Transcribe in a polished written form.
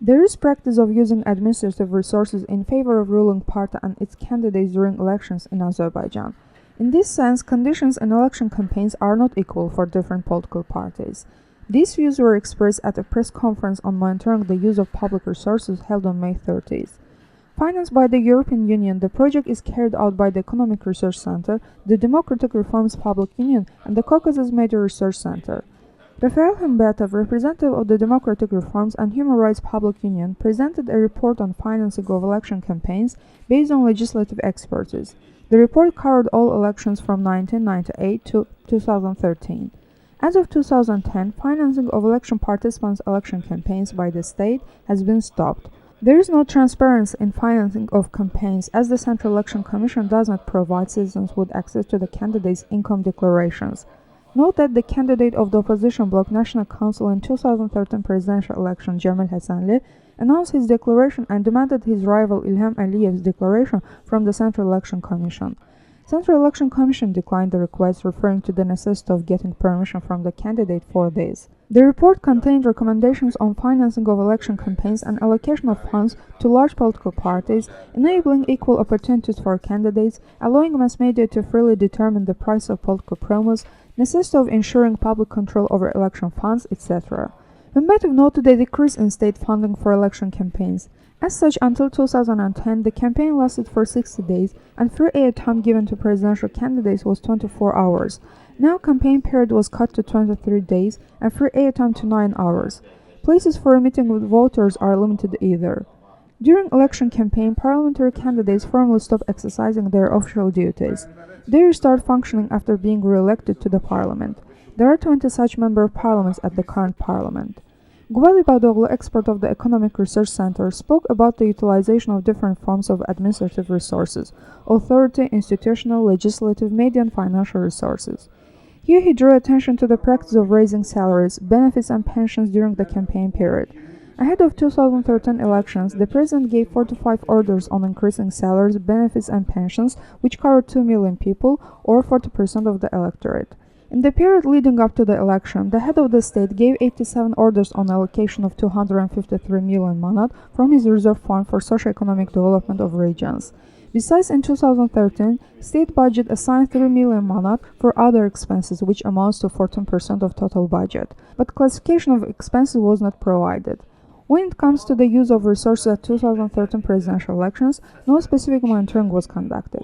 There is practice of using administrative resources in favor of ruling party and its candidates during elections in Azerbaijan. In this sense, conditions in election campaigns are not equal for different political parties. These views were expressed at a press conference on monitoring the use of public resources held on May 30th. Financed by the European Union, the project is carried out by the Economic Research Center, the Democratic Reforms Public Union, and the Caucasus Major Research Center. Raphael Humbatov, representative of the Democratic Reforms and Human Rights Public Union, presented a report on financing of election campaigns based on legislative expertise. The report covered all elections from 1998 to 2013. As of 2010, financing of election participants' election campaigns by the state has been stopped. There is no transparency in financing of campaigns as the Central Election Commission does not provide citizens with access to the candidates' income declarations. Note that the candidate of the opposition bloc National Council in 2013 presidential election, Jamil Hassanli, announced his declaration and demanded his rival Ilham Aliyev's declaration from the Central Election Commission. Central Election Commission declined the request, referring to the necessity of getting permission from the candidate for this. The report contained recommendations on financing of election campaigns and allocation of funds to large political parties, enabling equal opportunities for candidates, allowing mass media to freely determine the price of political promos, necessity of ensuring public control over election funds, etc. Humbatov noted a decrease in state funding for election campaigns. As such, until 2010, the campaign lasted for 60 days, and free airtime given to presidential candidates was 24 hours. Now, campaign period was cut to 23 days, and free airtime to 9 hours. Places for a meeting with voters are limited either. During election campaign, parliamentary candidates formally stop exercising their official duties. They restart functioning after being re-elected to the parliament. There are 20 such member of parliaments at the current parliament. Guali Badoglu, expert of the Economic Research Center, spoke about the utilization of different forms of administrative resources: authority, institutional, legislative, media, and financial resources. Here he drew attention to the practice of raising salaries, benefits, and pensions during the campaign period. Ahead of 2013 elections, the president gave 45 orders on increasing salaries, benefits, and pensions, which covered 2 million people, or 40% of the electorate. In the period leading up to the election, the head of the state gave 87 orders on allocation of 253 million manat from his reserve fund for socio-economic development of regions. Besides, in 2013, state budget assigned 3 million manat for other expenses, which amounts to 14% of total budget, but classification of expenses was not provided. When it comes to the use of resources at 2013 presidential elections, no specific monitoring was conducted.